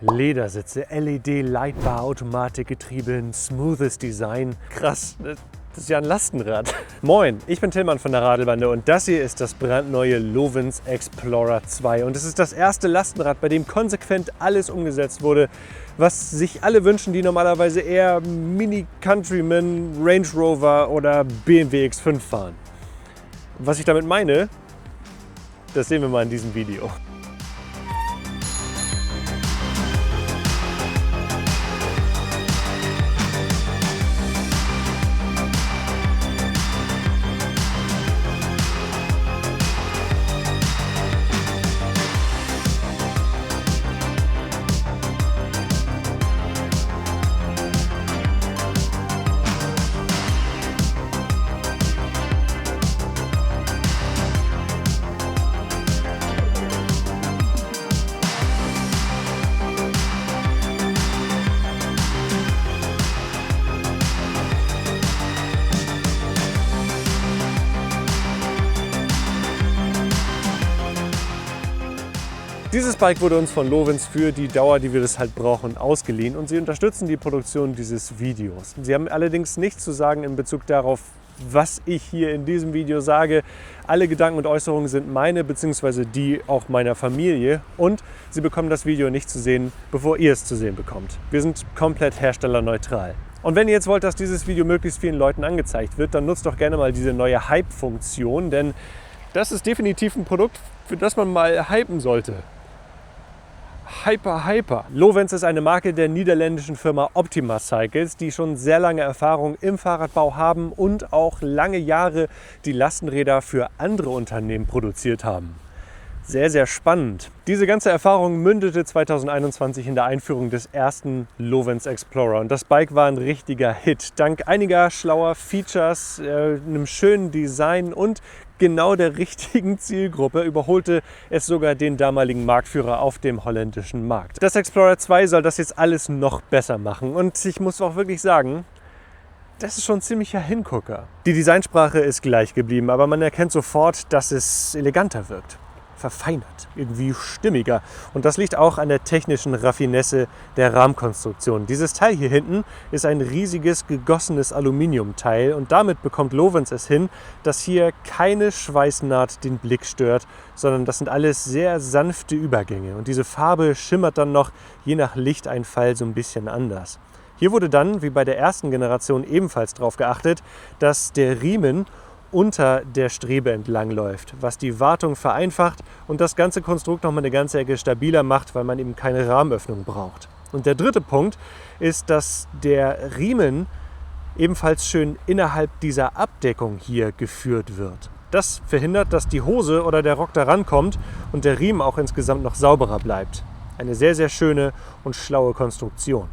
Ledersitze, LED-Leitbar-Automatikgetriebe, ein smoothes Design. Krass, das ist ja ein Lastenrad. Moin, ich bin Tillmann von der Radelbande und das hier ist das brandneue Lovens Explorer 2. Und es ist das erste Lastenrad, bei dem konsequent alles umgesetzt wurde, was sich alle wünschen, die normalerweise eher Mini Countryman, Range Rover oder BMW X5 fahren. Was ich damit meine, das sehen wir mal in diesem Video. Dieses Bike wurde uns von Lovens für die Dauer, die wir das halt brauchen, ausgeliehen und sie unterstützen die Produktion dieses Videos. Sie haben allerdings nichts zu sagen in Bezug darauf, was ich hier in diesem Video sage. Alle Gedanken und Äußerungen sind meine bzw. die auch meiner Familie und Sie bekommen das Video nicht zu sehen, bevor ihr es zu sehen bekommt. Wir sind komplett herstellerneutral. Und wenn ihr jetzt wollt, dass dieses Video möglichst vielen Leuten angezeigt wird, dann nutzt doch gerne mal diese neue Hype-Funktion, denn das ist definitiv ein Produkt, für das man mal hypen sollte. Hyper. Lovens ist eine Marke der niederländischen Firma Optima Cycles, die schon sehr lange Erfahrung im Fahrradbau haben und auch lange Jahre die Lastenräder für andere Unternehmen produziert haben. Sehr, sehr spannend. Diese ganze Erfahrung mündete 2021 in der Einführung des ersten Lovens Explorer und das Bike war ein richtiger Hit. Dank einiger schlauer Features, einem schönen Design und genau der richtigen Zielgruppe überholte es sogar den damaligen Marktführer auf dem holländischen Markt. Das Explorer 2 soll das jetzt alles noch besser machen und ich muss auch wirklich sagen, das ist schon ein ziemlicher Hingucker. Die Designsprache ist gleich geblieben, aber man erkennt sofort, dass es eleganter wirkt. Verfeinert, irgendwie stimmiger. Und das liegt auch an der technischen Raffinesse der Rahmenkonstruktion. Dieses Teil hier hinten ist ein riesiges gegossenes Aluminiumteil und damit bekommt Lovens es hin, dass hier keine Schweißnaht den Blick stört, sondern das sind alles sehr sanfte Übergänge. Und diese Farbe schimmert dann noch je nach Lichteinfall so ein bisschen anders. Hier wurde dann, wie bei der ersten Generation, ebenfalls darauf geachtet, dass der Riemen unter der Strebe entlang läuft, was die Wartung vereinfacht und das ganze Konstrukt noch mal eine ganze Ecke stabiler macht, weil man eben keine Rahmenöffnung braucht. Und der dritte Punkt ist, dass der Riemen ebenfalls schön innerhalb dieser Abdeckung hier geführt wird. Das verhindert, dass die Hose oder der Rock da rankommt und der Riemen auch insgesamt noch sauberer bleibt. Eine sehr, sehr schöne und schlaue Konstruktion.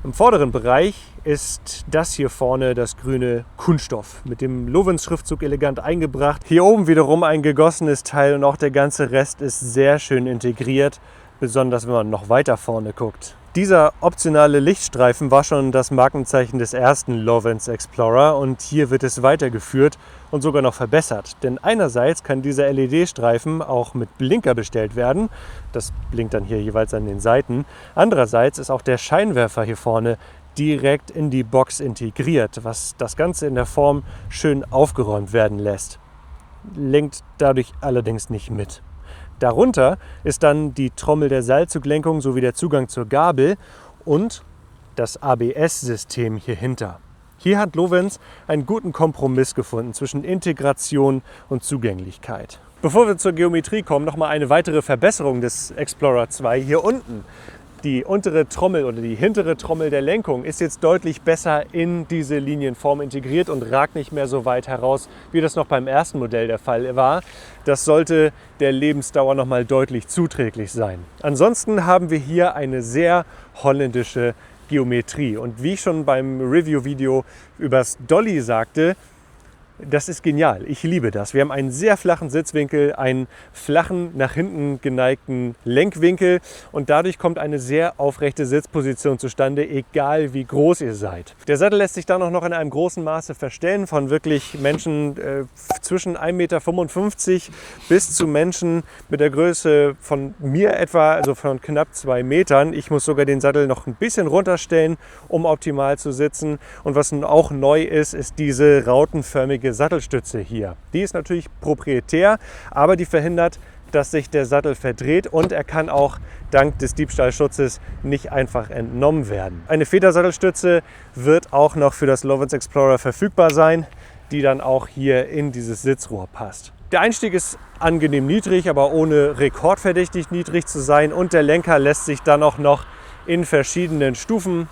Im vorderen Bereich ist das hier vorne das grüne Kunststoff mit dem Lovens-Schriftzug elegant eingebracht. Hier oben wiederum ein gegossenes Teil und auch der ganze Rest ist sehr schön integriert, besonders wenn man noch weiter vorne guckt. Dieser optionale Lichtstreifen war schon das Markenzeichen des ersten Lovens Explorer und hier wird es weitergeführt und sogar noch verbessert. Denn einerseits kann dieser LED-Streifen auch mit Blinker bestellt werden, das blinkt dann hier jeweils an den Seiten. Andererseits ist auch der Scheinwerfer hier vorne direkt in die Box integriert, was das Ganze in der Form schön aufgeräumt werden lässt. Lenkt dadurch allerdings nicht mit. Darunter ist dann die Trommel der Seilzuglenkung sowie der Zugang zur Gabel und das ABS-System hier hinter. Hier hat Lovens einen guten Kompromiss gefunden zwischen Integration und Zugänglichkeit. Bevor wir zur Geometrie kommen, noch mal eine weitere Verbesserung des Explorer 2 hier unten. Die untere Trommel oder die hintere Trommel der Lenkung ist jetzt deutlich besser in diese Linienform integriert und ragt nicht mehr so weit heraus, wie das noch beim ersten Modell der Fall war. Das sollte der Lebensdauer noch mal deutlich zuträglich sein. Ansonsten haben wir hier eine sehr holländische Geometrie. Und wie ich schon beim Review-Video übers Dolly sagte, Das ist genial. Ich liebe das. Wir haben einen sehr flachen Sitzwinkel, einen flachen, nach hinten geneigten Lenkwinkel und dadurch kommt eine sehr aufrechte Sitzposition zustande, egal wie groß ihr seid. Der Sattel lässt sich dann auch noch in einem großen Maße verstellen, von wirklich Menschen zwischen 1,55 Meter bis zu Menschen mit der Größe von mir etwa, also von knapp 2 Metern. Ich muss sogar den Sattel noch ein bisschen runterstellen, um optimal zu sitzen. Und was nun auch neu ist, ist diese rautenförmige Sattelstütze hier. Die ist natürlich proprietär, aber die verhindert, dass sich der Sattel verdreht und er kann auch dank des Diebstahlschutzes nicht einfach entnommen werden. Eine Federsattelstütze wird auch noch für das Lovens Explorer verfügbar sein, die dann auch hier in dieses Sitzrohr passt. Der Einstieg ist angenehm niedrig, aber ohne rekordverdächtig niedrig zu sein und der Lenker lässt sich dann auch noch in verschiedenen Stufen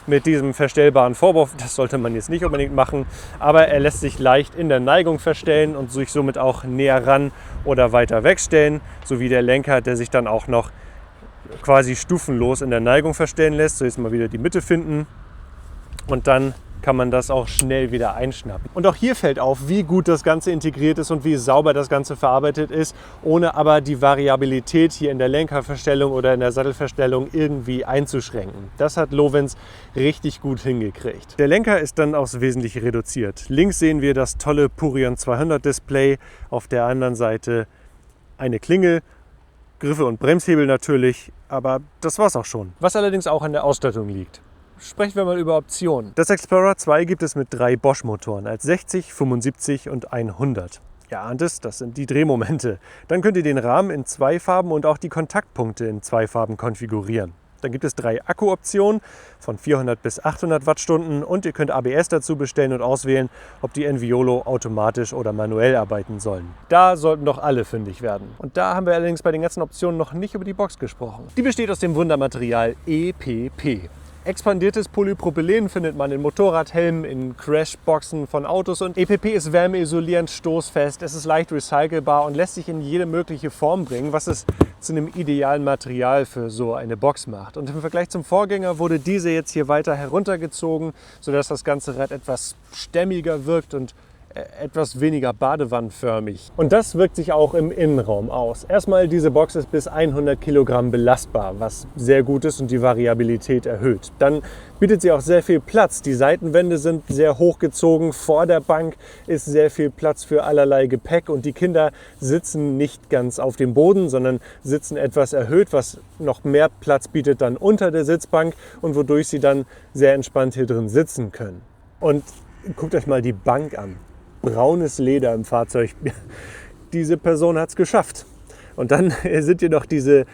mit diesem verstellbaren Vorbau, das sollte man jetzt nicht unbedingt machen, aber er lässt sich leicht in der Neigung verstellen und sich somit auch näher ran oder weiter wegstellen, sowie der Lenker, der sich dann auch noch quasi stufenlos in der Neigung verstellen lässt. So, jetzt mal wieder die Mitte finden und dann kann man das auch schnell wieder einschnappen. Und auch hier fällt auf, wie gut das Ganze integriert ist und wie sauber das Ganze verarbeitet ist, ohne aber die Variabilität hier in der Lenkerverstellung oder in der Sattelverstellung irgendwie einzuschränken. Das hat Lovens richtig gut hingekriegt. Der Lenker ist dann aufs Wesentliche reduziert. Links sehen wir das tolle Purion 200 Display, auf der anderen Seite eine Klingel, Griffe und Bremshebel natürlich, aber das war's auch schon. Was allerdings auch an der Ausstattung liegt. Sprechen wir mal über Optionen. Das Explorer 2 gibt es mit 3 Bosch-Motoren als 60, 75 und 100. Ihr ahnt es, das sind die Drehmomente. Dann könnt ihr den Rahmen in 2 Farben und auch die Kontaktpunkte in 2 Farben konfigurieren. Dann gibt es 3 Akkuoptionen von 400 bis 800 Wattstunden und ihr könnt ABS dazu bestellen und auswählen, ob die Enviolo automatisch oder manuell arbeiten sollen. Da sollten doch alle fündig werden. Und da haben wir allerdings bei den ganzen Optionen noch nicht über die Box gesprochen. Die besteht aus dem Wundermaterial EPP. Expandiertes Polypropylen findet man in Motorradhelmen, in Crashboxen von Autos und EPP ist wärmeisolierend, stoßfest, es ist leicht recycelbar und lässt sich in jede mögliche Form bringen, was es zu einem idealen Material für so eine Box macht. Und im Vergleich zum Vorgänger wurde diese jetzt hier weiter heruntergezogen, sodass das ganze Rad etwas stämmiger wirkt und etwas weniger badewannenförmig. Und das wirkt sich auch im Innenraum aus. Erstmal, diese Box ist bis 100 Kilogramm belastbar, was sehr gut ist und die Variabilität erhöht. Dann bietet sie auch sehr viel Platz. Die Seitenwände sind sehr hochgezogen. Vor der Bank ist sehr viel Platz für allerlei Gepäck und die Kinder sitzen nicht ganz auf dem Boden, sondern sitzen etwas erhöht, was noch mehr Platz bietet dann unter der Sitzbank und wodurch sie dann sehr entspannt hier drin sitzen können. Und guckt euch mal die Bank an. Braunes Leder im Fahrzeug. Diese Person hat es geschafft. Und dann sind hier noch diese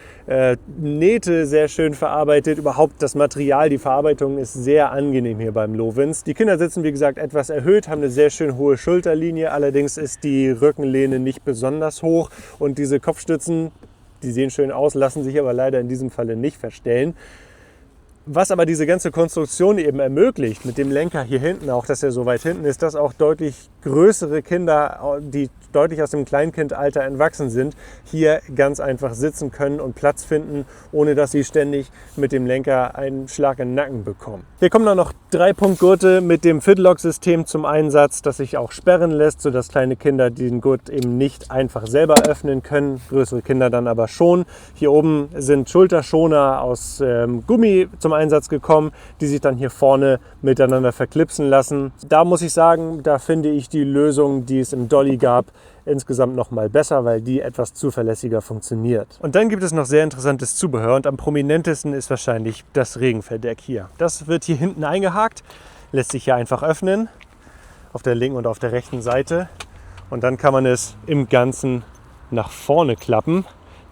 Nähte sehr schön verarbeitet. Überhaupt das Material, die Verarbeitung ist sehr angenehm hier beim Lovens. Die Kinder sitzen, wie gesagt, etwas erhöht, haben eine sehr schön hohe Schulterlinie. Allerdings ist die Rückenlehne nicht besonders hoch. Und diese Kopfstützen, die sehen schön aus, lassen sich aber leider in diesem Falle nicht verstellen. Was aber diese ganze Konstruktion eben ermöglicht, mit dem Lenker hier hinten, auch dass er so weit hinten ist, dass auch deutlich größere Kinder, die deutlich aus dem Kleinkindalter entwachsen sind, hier ganz einfach sitzen können und Platz finden, ohne dass sie ständig mit dem Lenker einen Schlag in den Nacken bekommen. Hier kommen dann noch 3-Punkt-Gurte mit dem Fitlock-System zum Einsatz, das sich auch sperren lässt, sodass kleine Kinder den Gurt eben nicht einfach selber öffnen können, größere Kinder dann aber schon. Hier oben sind Schulterschoner aus Gummi zum Einsatz gekommen, die sich dann hier vorne miteinander verklipsen lassen. Da muss ich sagen, da finde ich die Lösung, die es im Dolly gab, insgesamt noch mal besser, weil die etwas zuverlässiger funktioniert. Und dann gibt es noch sehr interessantes Zubehör und am prominentesten ist wahrscheinlich das Regenverdeck hier. Das wird hier hinten eingehakt, lässt sich hier einfach öffnen, auf der linken und auf der rechten Seite. Und dann kann man es im Ganzen nach vorne klappen,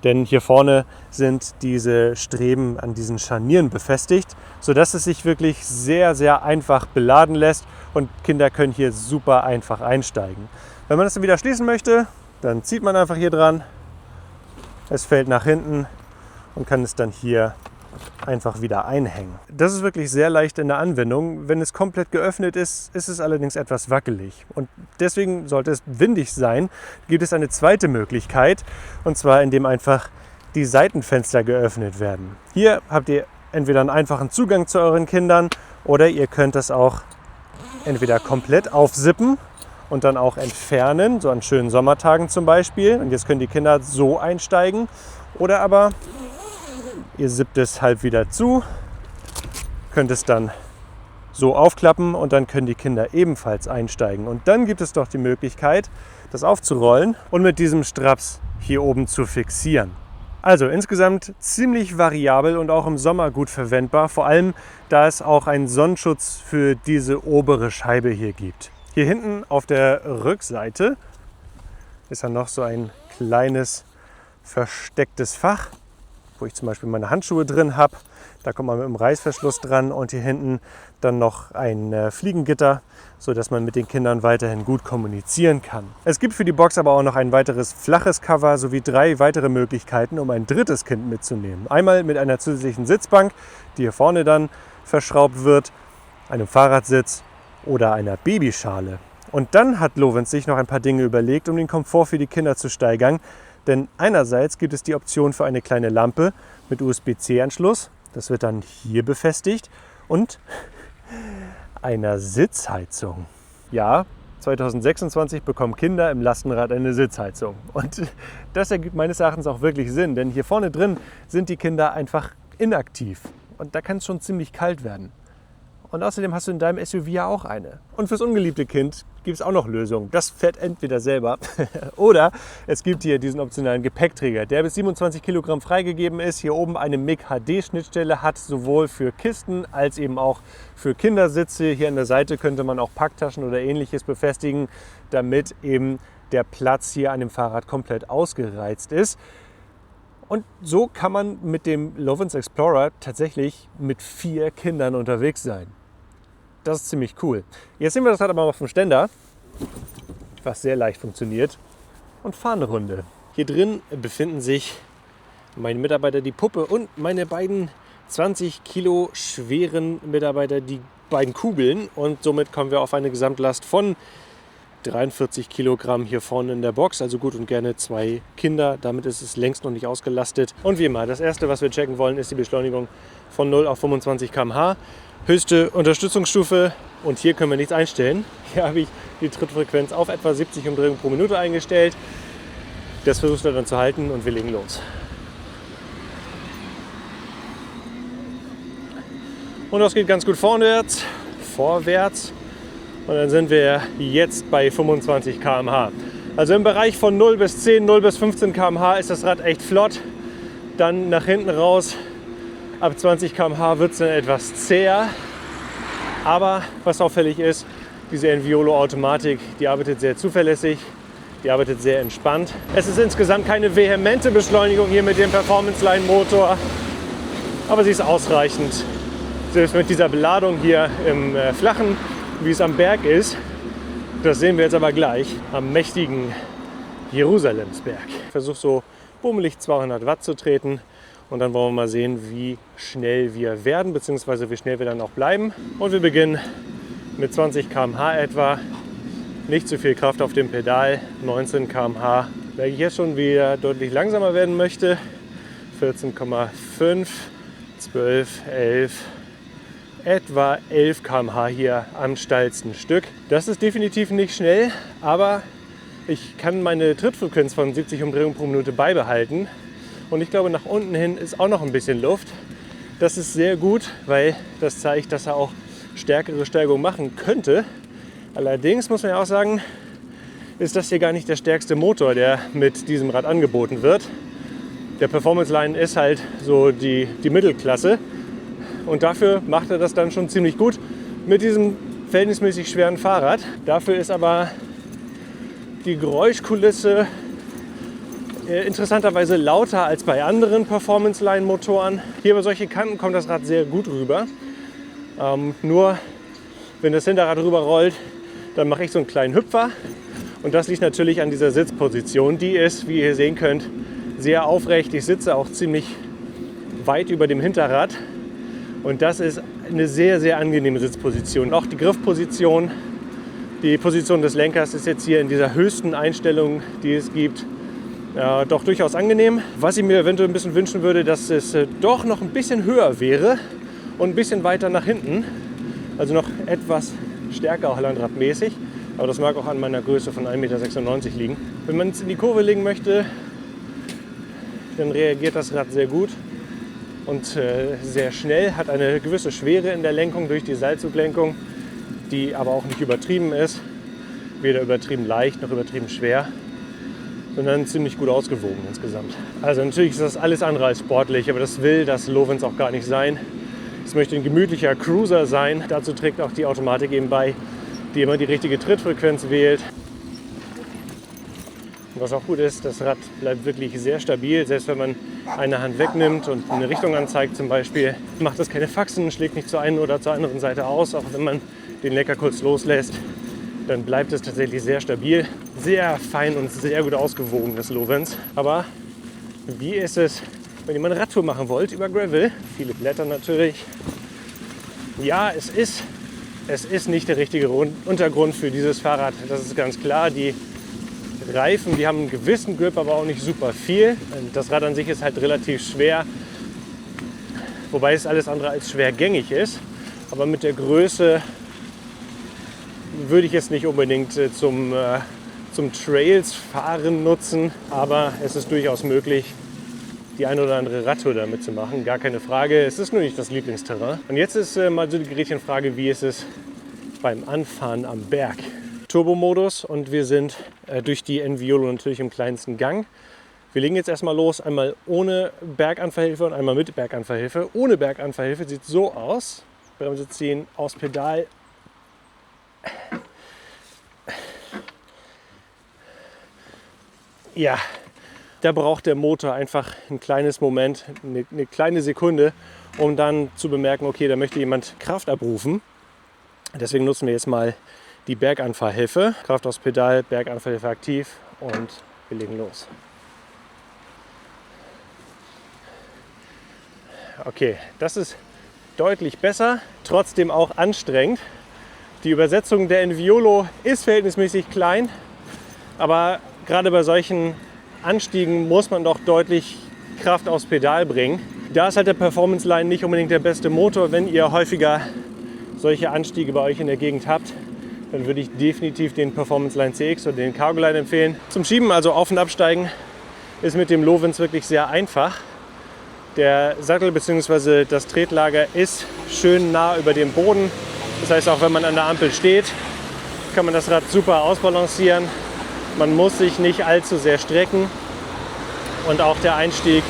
denn hier vorne sind diese Streben an diesen Scharnieren befestigt, sodass es sich wirklich sehr, sehr einfach beladen lässt und Kinder können hier super einfach einsteigen. Wenn man das dann wieder schließen möchte, dann zieht man einfach hier dran, es fällt nach hinten und kann es dann hier einfach wieder einhängen. Das ist wirklich sehr leicht in der Anwendung. Wenn es komplett geöffnet ist, ist es allerdings etwas wackelig. Und deswegen, sollte es windig sein, gibt es eine zweite Möglichkeit, und zwar indem einfach die Seitenfenster geöffnet werden. Hier habt ihr entweder einen einfachen Zugang zu euren Kindern oder ihr könnt das auch entweder komplett aufsippen und dann auch entfernen, so an schönen Sommertagen zum Beispiel. Und jetzt können die Kinder so einsteigen. Oder aber ihr sippt es halb wieder zu, könnt es dann so aufklappen und dann können die Kinder ebenfalls einsteigen. Und dann gibt es doch die Möglichkeit, das aufzurollen und mit diesem Straps hier oben zu fixieren. Also insgesamt ziemlich variabel und auch im Sommer gut verwendbar, vor allem da es auch einen Sonnenschutz für diese obere Scheibe hier gibt. Hier hinten auf der Rückseite ist dann noch so ein kleines verstecktes Fach, wo ich zum Beispiel meine Handschuhe drin habe. Da kommt man mit dem Reißverschluss dran und hier hinten dann noch ein Fliegengitter, sodass man mit den Kindern weiterhin gut kommunizieren kann. Es gibt für die Box aber auch noch ein weiteres flaches Cover sowie 3 weitere Möglichkeiten, um ein drittes Kind mitzunehmen. Einmal mit einer zusätzlichen Sitzbank, die hier vorne dann verschraubt wird, einem Fahrradsitz oder einer Babyschale. Und dann hat Lovens sich noch ein paar Dinge überlegt, um den Komfort für die Kinder zu steigern. Denn einerseits gibt es die Option für eine kleine Lampe mit USB-C-Anschluss. Das wird dann hier befestigt und einer Sitzheizung. Ja, 2026 bekommen Kinder im Lastenrad eine Sitzheizung. Und das ergibt meines Erachtens auch wirklich Sinn, denn hier vorne drin sind die Kinder einfach inaktiv. Und da kann es schon ziemlich kalt werden. Und außerdem hast du in deinem SUV ja auch eine. Und fürs ungeliebte Kind gibt es auch noch Lösungen. Das fährt entweder selber oder es gibt hier diesen optionalen Gepäckträger, der bis 27 Kilogramm freigegeben ist. Hier oben eine MIG-HD-Schnittstelle hat, sowohl für Kisten als eben auch für Kindersitze. Hier an der Seite könnte man auch Packtaschen oder Ähnliches befestigen, damit eben der Platz hier an dem Fahrrad komplett ausgereizt ist. Und so kann man mit dem Lovens Explorer tatsächlich mit 4 Kindern unterwegs sein. Das ist ziemlich cool. Jetzt sehen wir das Rad aber mal vom Ständer, was sehr leicht funktioniert, und fahren eine Runde. Hier drin befinden sich meine Mitarbeiter, die Puppe, und meine beiden 20 Kilo schweren Mitarbeiter, die beiden Kugeln. Und somit kommen wir auf eine Gesamtlast von 43 Kilogramm hier vorne in der Box, also gut und gerne 2 Kinder. Damit ist es längst noch nicht ausgelastet. Und wie immer, das erste, was wir checken wollen, ist die Beschleunigung von 0 auf 25 km/h. Höchste Unterstützungsstufe, und hier können wir nichts einstellen. Hier habe ich die Trittfrequenz auf etwa 70 Umdrehungen pro Minute eingestellt. Das versucht er dann zu halten und wir legen los. Und das geht ganz gut vorwärts. Und dann sind wir jetzt bei 25 km/h. Also im Bereich von 0 bis 10, 0 bis 15 km/h ist das Rad echt flott. Dann nach hinten raus, ab 20 km/h wird es dann etwas zäher. Aber was auffällig ist, diese Enviolo-Automatik, die arbeitet sehr zuverlässig, die arbeitet sehr entspannt. Es ist insgesamt keine vehemente Beschleunigung hier mit dem Performance-Line-Motor, aber sie ist ausreichend. Selbst mit dieser Beladung hier im Flachen, wie es am Berg ist, das sehen wir jetzt aber gleich am mächtigen Jerusalemsberg. Ich versuche so bummelig 200 Watt zu treten und dann wollen wir mal sehen, wie schnell wir werden, beziehungsweise wie schnell wir dann auch bleiben. Und wir beginnen mit 20 km/h etwa, nicht zu viel Kraft auf dem Pedal, 19 km/h. Wenn ich jetzt schon wieder deutlich langsamer werden möchte, 14,5, 12, 11, etwa 11 km/h hier am steilsten Stück. Das ist definitiv nicht schnell, aber ich kann meine Trittfrequenz von 70 Umdrehungen pro Minute beibehalten. Und ich glaube, nach unten hin ist auch noch ein bisschen Luft. Das ist sehr gut, weil das zeigt, dass er auch stärkere Steigungen machen könnte. Allerdings muss man ja auch sagen, ist das hier gar nicht der stärkste Motor, der mit diesem Rad angeboten wird. Der Performance Line ist halt so die Mittelklasse. Und dafür macht er das dann schon ziemlich gut mit diesem verhältnismäßig schweren Fahrrad. Dafür ist aber die Geräuschkulisse interessanterweise lauter als bei anderen Performance-Line-Motoren. Hier über solche Kanten kommt das Rad sehr gut rüber. Nur wenn das Hinterrad rüber rollt, dann mache ich so einen kleinen Hüpfer. Und das liegt natürlich an dieser Sitzposition. Die ist, wie ihr sehen könnt, sehr aufrecht. Ich sitze auch ziemlich weit über dem Hinterrad. Und das ist eine sehr, sehr angenehme Sitzposition. Auch die Griffposition, die Position des Lenkers ist jetzt hier in dieser höchsten Einstellung, die es gibt, doch durchaus angenehm. Was ich mir eventuell ein bisschen wünschen würde, dass es doch noch ein bisschen höher wäre und ein bisschen weiter nach hinten. Also noch etwas stärker Hollandradmäßig. Aber das mag auch an meiner Größe von 1,96 Meter liegen. Wenn man es in die Kurve legen möchte, dann reagiert das Rad sehr gut und sehr schnell, hat eine gewisse Schwere in der Lenkung durch die Seilzuglenkung, die aber auch nicht übertrieben ist. Weder übertrieben leicht noch übertrieben schwer, sondern ziemlich gut ausgewogen insgesamt. Also natürlich ist das alles andere als sportlich, aber das will das Lovens auch gar nicht sein. Es möchte ein gemütlicher Cruiser sein. Dazu trägt auch die Automatik eben bei, die immer die richtige Trittfrequenz wählt. Und was auch gut ist, das Rad bleibt wirklich sehr stabil. Selbst wenn man eine Hand wegnimmt und eine Richtung anzeigt zum Beispiel, macht das keine Faxen, schlägt nicht zur einen oder zur anderen Seite aus. Auch wenn man den Lenker kurz loslässt, dann bleibt es tatsächlich sehr stabil. Sehr fein und sehr gut ausgewogen, das Lovens. Aber wie ist es, wenn ihr mal eine Radtour machen wollt über Gravel? Viele Blätter natürlich. Ja, es ist nicht der richtige Untergrund für dieses Fahrrad. Das ist ganz klar. Die Reifen, die haben einen gewissen Grip, aber auch nicht super viel. Das Rad an sich ist halt relativ schwer, wobei es alles andere als schwergängig ist. Aber mit der Größe würde ich es nicht unbedingt zum Trails fahren nutzen, aber es ist durchaus möglich, die eine oder andere Radtour damit zu machen, gar keine Frage. Es ist nur nicht das Lieblingsterrain. Und jetzt ist mal so die Gretchenfrage, wie ist es beim Anfahren am Berg? Turbomodus und wir sind durch die Enviolo natürlich im kleinsten Gang. Wir legen jetzt erstmal los, einmal ohne Berganfahrhilfe und einmal mit Berganfahrhilfe. Ohne Berganfahrhilfe sieht so aus. Bremse ziehen, aus Pedal. Ja, da braucht der Motor einfach ein kleines Moment, eine kleine Sekunde, um dann zu bemerken, okay, da möchte jemand Kraft abrufen. Deswegen nutzen wir jetzt mal die Berganfahrhilfe. Kraft aufs Pedal, Berganfahrhilfe aktiv und wir legen los. Okay, das ist deutlich besser, trotzdem auch anstrengend. Die Übersetzung der Enviolo ist verhältnismäßig klein, aber gerade bei solchen Anstiegen muss man doch deutlich Kraft aufs Pedal bringen. Da ist halt der Performance Line nicht unbedingt der beste Motor. Wenn ihr häufiger solche Anstiege bei euch in der Gegend habt, dann würde ich definitiv den Performance Line CX oder den Cargo Line empfehlen. Zum Schieben, also auf- und absteigen, ist mit dem Lovens wirklich sehr einfach. Der Sattel bzw. das Tretlager ist schön nah über dem Boden. Das heißt, auch wenn man an der Ampel steht, kann man das Rad super ausbalancieren. Man muss sich nicht allzu sehr strecken und auch der Einstieg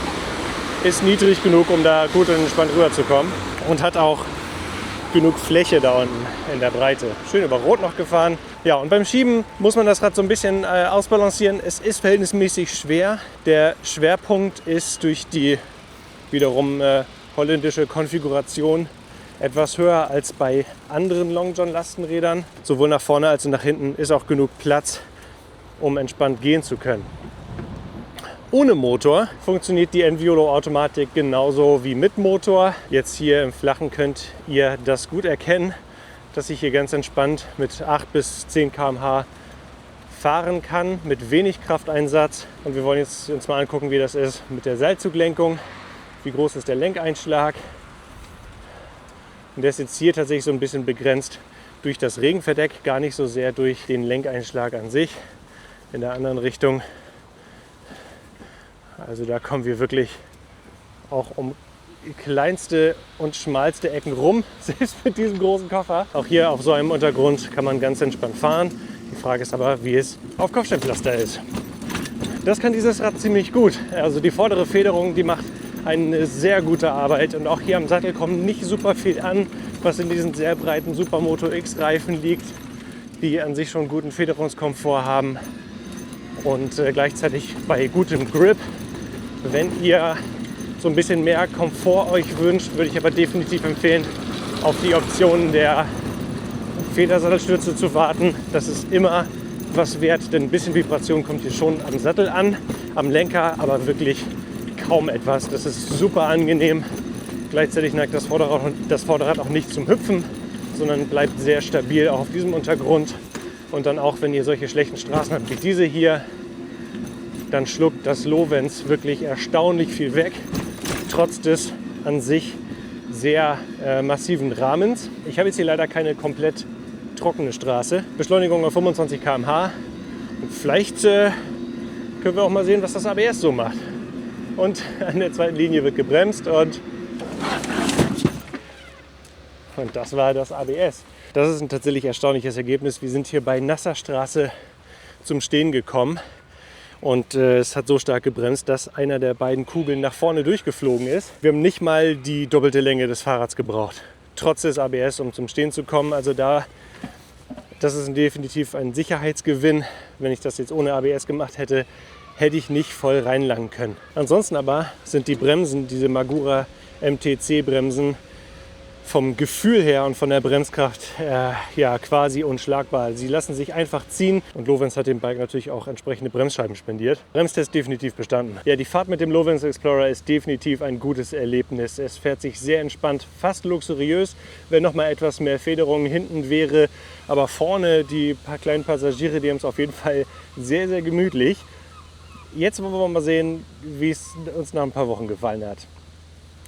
ist niedrig genug, um da gut und entspannt rüberzukommen und hat auch genug Fläche da unten in der Breite. Schön über Rot noch gefahren. Ja, und beim Schieben muss man das Rad so ein bisschen ausbalancieren. Es ist verhältnismäßig schwer. Der Schwerpunkt ist durch die wiederum holländische Konfiguration etwas höher als bei anderen Long John Lastenrädern. Sowohl nach vorne als auch nach hinten ist auch genug Platz, um entspannt gehen zu können. Ohne Motor funktioniert die Enviolo Automatik genauso wie mit Motor. Jetzt hier im Flachen könnt ihr das gut erkennen, dass ich hier ganz entspannt mit 8 bis 10 km/h fahren kann, mit wenig Krafteinsatz. Und wir wollen jetzt uns mal angucken, wie das ist mit der Seilzuglenkung. Wie groß ist der Lenkeinschlag? Und der ist jetzt hier tatsächlich so ein bisschen begrenzt durch das Regenverdeck, gar nicht so sehr durch den Lenkeinschlag an sich. In der anderen Richtung. Also da kommen wir wirklich auch um kleinste und schmalste Ecken rum, selbst mit diesem großen Koffer. Auch hier auf so einem Untergrund kann man ganz entspannt fahren. Die Frage ist aber, wie es auf Kopfsteinpflaster ist. Das kann dieses Rad ziemlich gut. Also die vordere Federung, die macht eine sehr gute Arbeit. Und auch hier am Sattel kommt nicht super viel an, was in diesen sehr breiten Supermoto X Reifen liegt, die an sich schon guten Federungskomfort haben. Und gleichzeitig bei gutem Grip. Wenn ihr so ein bisschen mehr Komfort euch wünscht, würde ich aber definitiv empfehlen, auf die Option der Federsattelstütze zu warten. Das ist immer was wert, denn ein bisschen Vibration kommt hier schon am Sattel an, am Lenker, aber wirklich kaum etwas. Das ist super angenehm. Gleichzeitig neigt das Vorderrad auch nicht zum Hüpfen, sondern bleibt sehr stabil auch auf diesem Untergrund. Und dann auch, wenn ihr solche schlechten Straßen habt wie diese hier, dann schluckt das Lovens wirklich erstaunlich viel weg, trotz des an sich sehr massiven Rahmens. Ich habe jetzt hier leider keine komplett trockene Straße. Beschleunigung auf 25 km/h. Und vielleicht können wir auch mal sehen, was das ABS so macht. Und an der zweiten Linie wird gebremst und das war das ABS. Das ist ein tatsächlich erstaunliches Ergebnis. Wir sind hier bei nasser Straße zum Stehen gekommen und es hat so stark gebremst, dass einer der beiden Kugeln nach vorne durchgeflogen ist. Wir haben nicht mal die doppelte Länge des Fahrrads gebraucht, trotz des ABS, um zum Stehen zu kommen. Also das ist definitiv ein Sicherheitsgewinn. Wenn ich das jetzt ohne ABS gemacht hätte, hätte ich nicht voll reinlangen können. Ansonsten aber sind die Bremsen, diese Magura MTC-Bremsen, vom Gefühl her und von der Bremskraft ja quasi unschlagbar. Sie lassen sich einfach ziehen und Lovens hat dem Bike natürlich auch entsprechende Bremsscheiben spendiert. Bremstest definitiv bestanden. Ja, die Fahrt mit dem Lovens Explorer ist definitiv ein gutes Erlebnis. Es fährt sich sehr entspannt, fast luxuriös, wenn noch mal etwas mehr Federung hinten wäre. Aber vorne die paar kleinen Passagiere, die haben es auf jeden Fall sehr, sehr gemütlich. Jetzt wollen wir mal sehen, wie es uns nach ein paar Wochen gefallen hat.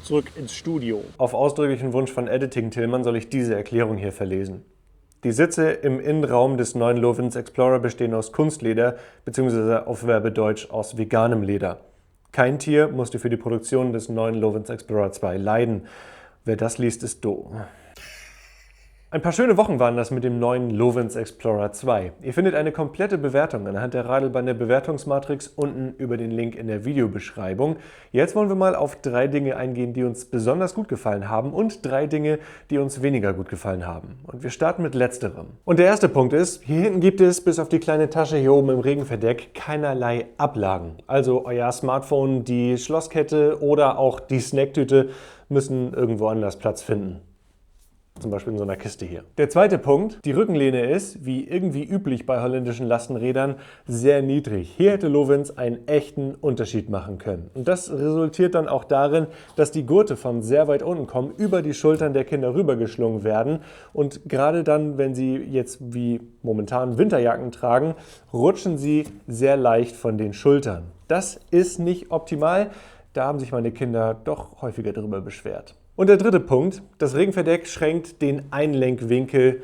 Zurück ins Studio. Auf ausdrücklichen Wunsch von Editing Tillmann soll ich diese Erklärung hier verlesen. Die Sitze im Innenraum des neuen Lovens Explorer bestehen aus Kunstleder bzw. auf Werbedeutsch aus veganem Leder. Kein Tier musste für die Produktion des neuen Lovens Explorer 2 leiden. Wer das liest, ist doof. Ein paar schöne Wochen waren das mit dem neuen Lovens Explorer 2. Ihr findet eine komplette Bewertung anhand der Radelbahn Bewertungsmatrix unten über den Link in der Videobeschreibung. Jetzt wollen wir mal auf 3 Dinge eingehen, die uns besonders gut gefallen haben und 3 Dinge, die uns weniger gut gefallen haben. Und wir starten mit letzterem. Und der erste Punkt ist, hier hinten gibt es bis auf die kleine Tasche hier oben im Regenverdeck keinerlei Ablagen. Also euer Smartphone, die Schlosskette oder auch die Snacktüte müssen irgendwo anders Platz finden. Zum Beispiel in so einer Kiste hier. Der zweite Punkt, die Rückenlehne ist, wie irgendwie üblich bei holländischen Lastenrädern, sehr niedrig. Hier hätte Lovens einen echten Unterschied machen können. Und das resultiert dann auch darin, dass die Gurte von sehr weit unten kommen, über die Schultern der Kinder rübergeschlungen werden. Und gerade dann, wenn sie jetzt wie momentan Winterjacken tragen, rutschen sie sehr leicht von den Schultern. Das ist nicht optimal. Da haben sich meine Kinder doch häufiger darüber beschwert. Und der dritte Punkt, das Regenverdeck schränkt den Einlenkwinkel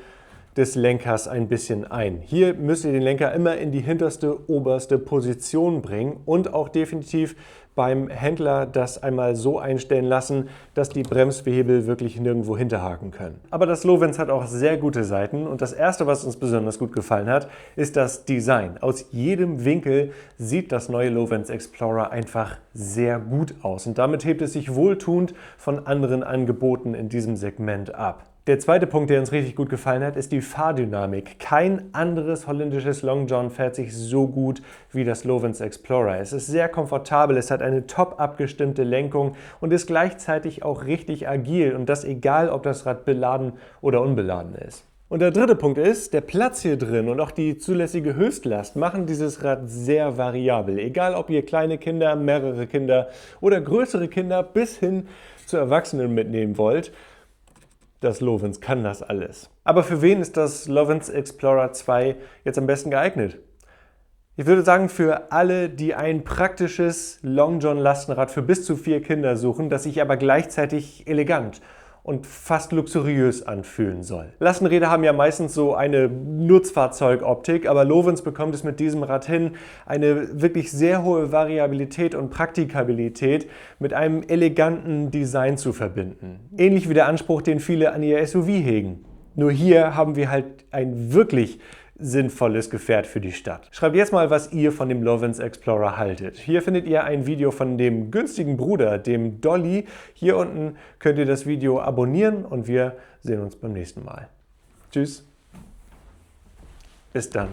des Lenkers ein bisschen ein. Hier müsst ihr den Lenker immer in die hinterste, oberste Position bringen und auch definitiv beim Händler das einmal so einstellen lassen, dass die Bremsbehebel wirklich nirgendwo hinterhaken können. Aber das Lovens hat auch sehr gute Seiten und das erste, was uns besonders gut gefallen hat, ist das Design. Aus jedem Winkel sieht das neue Lovens Explorer einfach sehr gut aus und damit hebt es sich wohltuend von anderen Angeboten in diesem Segment ab. Der zweite Punkt, der uns richtig gut gefallen hat, ist die Fahrdynamik. Kein anderes holländisches Long John fährt sich so gut wie das Lovens Explorer. Es ist sehr komfortabel, es hat eine top abgestimmte Lenkung und ist gleichzeitig auch richtig agil und das egal, ob das Rad beladen oder unbeladen ist. Und der dritte Punkt ist, der Platz hier drin und auch die zulässige Höchstlast machen dieses Rad sehr variabel. Egal, ob ihr kleine Kinder, mehrere Kinder oder größere Kinder bis hin zu Erwachsenen mitnehmen wollt, das Lovens kann das alles. Aber für wen ist das Lovens Explorer 2 jetzt am besten geeignet? Ich würde sagen, für alle, die ein praktisches Long John Lastenrad für bis zu 4 Kinder suchen, das sich aber gleichzeitig elegant und fast luxuriös anfühlen soll. Lastenräder haben ja meistens so eine Nutzfahrzeugoptik, aber Lovens bekommt es mit diesem Rad hin, eine wirklich sehr hohe Variabilität und Praktikabilität mit einem eleganten Design zu verbinden. Ähnlich wie der Anspruch, den viele an ihr SUV hegen. Nur hier haben wir halt ein wirklich sinnvolles Gefährt für die Stadt. Schreibt jetzt mal, was ihr von dem Lovens Explorer haltet. Hier findet ihr ein Video von dem günstigen Bruder, dem Dolly. Hier unten könnt ihr das Video abonnieren und wir sehen uns beim nächsten Mal. Tschüss. Bis dann.